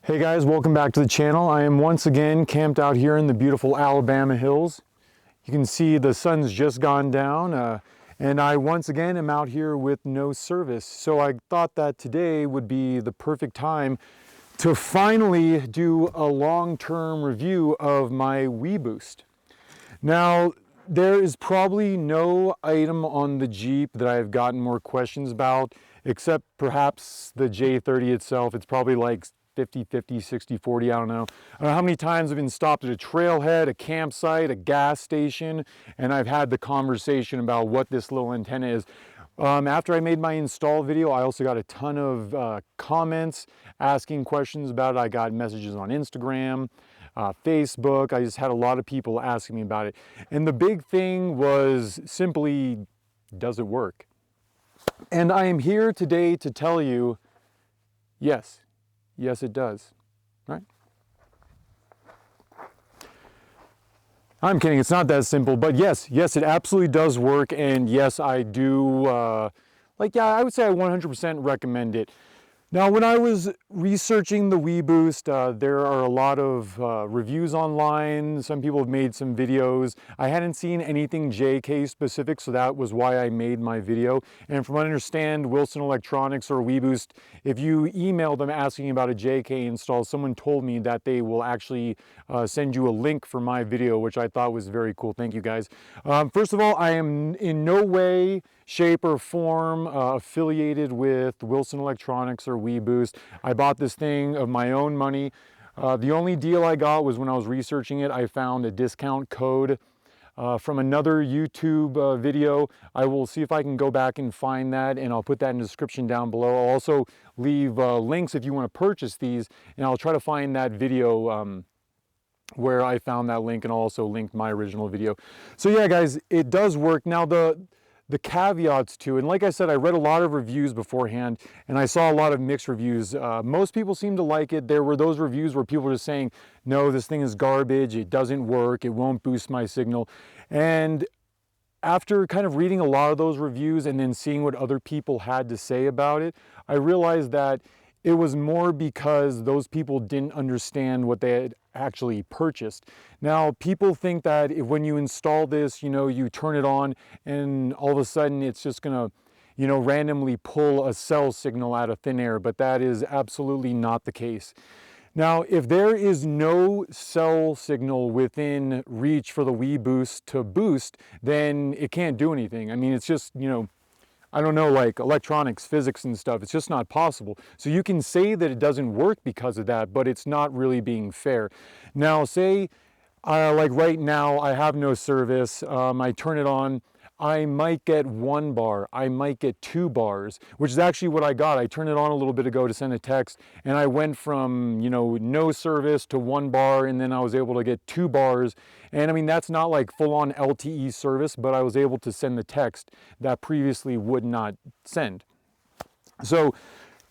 Hey guys, welcome back to the channel. I am once again camped out here in the beautiful Alabama hills. You can see the sun's just gone down and I once again am out here with no service. So I thought that today would be the perfect time to finally do a long-term review of my WeBoost. Now, there is probably no item on the Jeep that I've gotten more questions about, except perhaps the J30 itself. It's probably like 50-50, 60-40, I don't know. I don't know how many times I've been stopped at a trailhead, a campsite, a gas station, and I've had the conversation about what this little antenna is. After I made my install video, I also got a ton of comments asking questions about it. I got messages on Instagram, Facebook. I just had a lot of people asking me about it. And the big thing was simply, does it work? And I am here today to tell you, yes. Yes, it does, right? I'm kidding, it's not that simple, but yes, it absolutely does work, and yes, I do, I would say I 100% recommend it. Now, when I was researching the WeBoost, there are a lot of reviews online. Some people have made some videos. I hadn't seen anything JK specific, so that was why I made my video. And from what I understand, Wilson Electronics or WeBoost, if you email them asking about a JK install, someone told me that they will actually send you a link for my video, which I thought was very cool. Thank you, guys. First of all, I am in no way, shape, or form affiliated with Wilson Electronics or WeBoost. I bought this thing of my own money. The only deal I got was when I was researching it, I found a discount code from another YouTube video. I will see if I can go back and find that, and I'll put that in the description down below. I'll also leave links if you want to purchase these, and I'll try to find that video where I found that link, and I'll also link my original video. So yeah, guys, it does work. Now, the caveats to, and like I said, I read a lot of reviews beforehand and I saw a lot of mixed reviews. Most people seem to like it. There were those reviews where people were just saying, no, this thing is garbage, it doesn't work, it won't boost my signal. And after kind of reading a lot of those reviews and then seeing what other people had to say about it, I realized that it was more because those people didn't understand what they had actually purchased. Now, people think that when you install this, you turn it on and all of a sudden it's just gonna, randomly pull a cell signal out of thin air, but that is absolutely not the case. Now, if there is no cell signal within reach for the WeBoost to boost, then it can't do anything. I mean, it's just, I don't know, like electronics, physics and stuff, it's just not possible. So you can say that it doesn't work because of that, but it's not really being fair. Now, say, like right now, I have no service, I turn it on, I might get 1 bar, I might get 2 bars, which is actually what I got. I turned it on a little bit ago to send a text, and I went from, no service to 1 bar, and then I was able to get 2 bars. And I mean, that's not like full-on LTE service, but I was able to send the text that previously would not send. So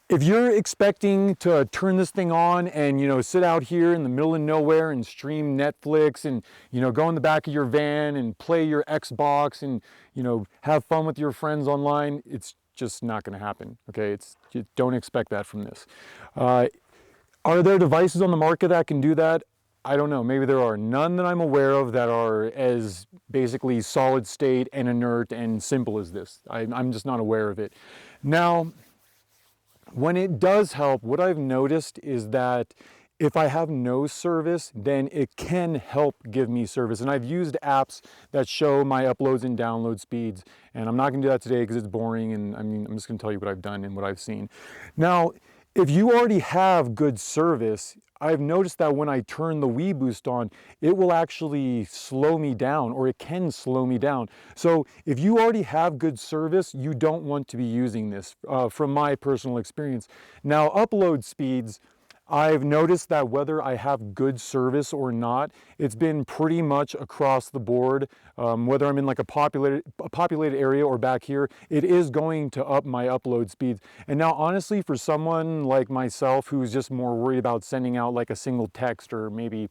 if you're expecting to turn this thing on and, sit out here in the middle of nowhere and stream Netflix and, go in the back of your van and play your Xbox and, have fun with your friends online, it's just not going to happen. Okay, you don't expect that from this. Are there devices on the market that can do that? I don't know. Maybe there are. None that I'm aware of that are as basically solid state and inert and simple as this. I'm just not aware of it. Now, when it does help, what I've noticed is that if I have no service, then it can help give me service. And I've used apps that show my uploads and download speeds. And I'm not going to do that today because it's boring. And I'm just going to tell you what I've done and what I've seen. Now, if you already have good service, I've noticed that when I turn the WeBoost on, it will actually slow me down, or it can slow me down. So if you already have good service, you don't want to be using this, from my personal experience. Now, upload speeds, I've noticed that whether I have good service or not, it's been pretty much across the board. Whether I'm in like a populated area or back here, it is going to up my upload speeds. And now, honestly, for someone like myself who's just more worried about sending out like a single text or maybe,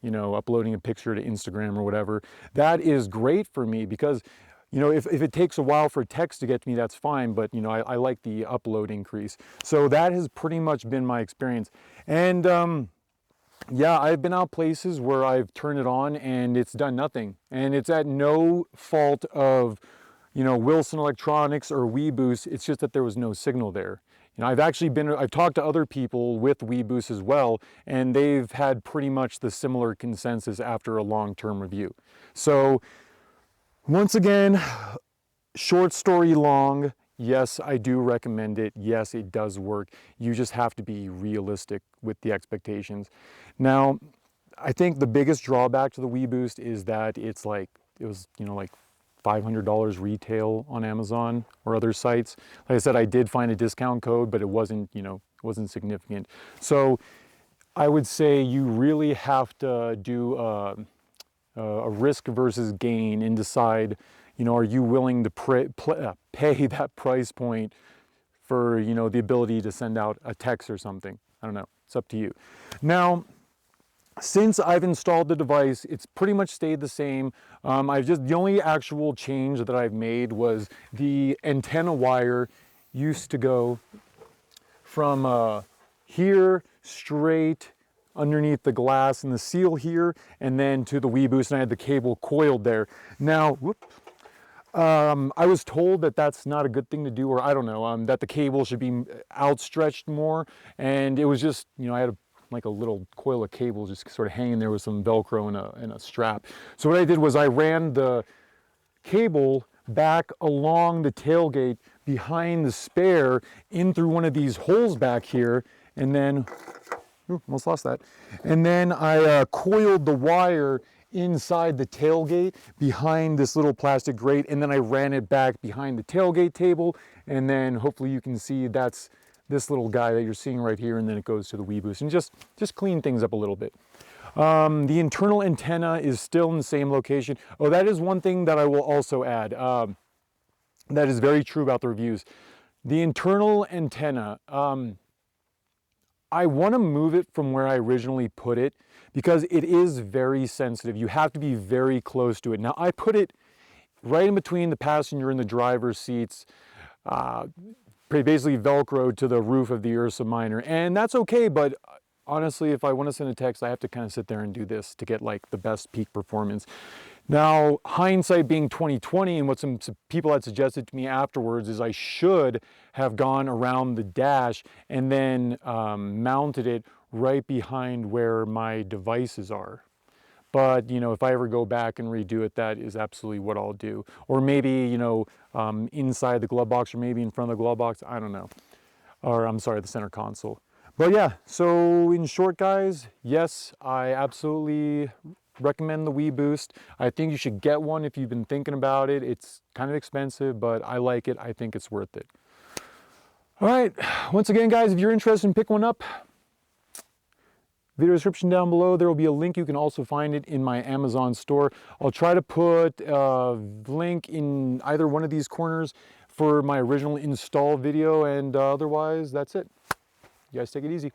uploading a picture to Instagram or whatever, that is great for me because You know, if it takes a while for text to get to me, that's fine, but you know, I like the upload increase. So that has pretty much been my experience. And yeah, I've been out places where I've turned it on and it's done nothing. And it's at no fault of, you know, Wilson Electronics or WeBoost. It's just that there was no signal there. You know, I've talked to other people with WeBoost as well, and they've had pretty much the similar consensus after a long-term review. So once again, short story long, yes, I do recommend it. Yes, it does work. You just have to be realistic with the expectations. Now, I think the biggest drawback to the WeBoost is that it was, you know, like $500 retail on Amazon or other sites. Like I said, I did find a discount code, but it wasn't, you know, it wasn't significant. So I would say you really have to do a risk versus gain and decide, you know, are you willing to pay that price point for, you know, the ability to send out a text or something? I don't know. It's up to you. Now, since I've installed the device, it's pretty much stayed the same. The only actual change that I've made was the antenna wire used to go from here straight underneath the glass and the seal here, and then to the WeBoost, and I had the cable coiled there. Now, I was told that that's not a good thing to do, or I don't know, that the cable should be outstretched more, and it was just, you know, I had like a little coil of cable just sort of hanging there with some Velcro and a strap. So what I did was I ran the cable back along the tailgate behind the spare in through one of these holes back here, and then, almost lost that. And then I coiled the wire inside the tailgate behind this little plastic grate, and then I ran it back behind the tailgate table, and then hopefully you can see that's this little guy that you're seeing right here, and then it goes to the WeBoost, and just clean things up a little bit. The internal antenna is still in the same location. Oh, that is one thing that I will also add. That is very true about the reviews. The internal antenna, I want to move it from where I originally put it because it is very sensitive. You have to be very close to it. Now, I put it right in between the passenger and the driver's seats, basically Velcroed to the roof of the Ursa Minor, and that's okay, but honestly, if I want to send a text, I have to kind of sit there and do this to get like the best peak performance. Now, hindsight being 2020, and what some people had suggested to me afterwards is I should have gone around the dash and then mounted it right behind where my devices are. But, you know, if I ever go back and redo it, that is absolutely what I'll do. Or maybe, you know, inside the glove box, or maybe in front of the glove box, I don't know. Or I'm sorry, the center console. But yeah, so in short, guys, yes, I absolutely recommend the WeBoost. I think you should get one if you've been thinking about it. It's kind of expensive, but I like it. I think it's worth it. All right, once again, guys, if you're interested in picking one up, video description down below, there will be a link. You can also find it in my Amazon store. I'll try to put a link in either one of these corners for my original install video, and otherwise, that's it. You guys take it easy.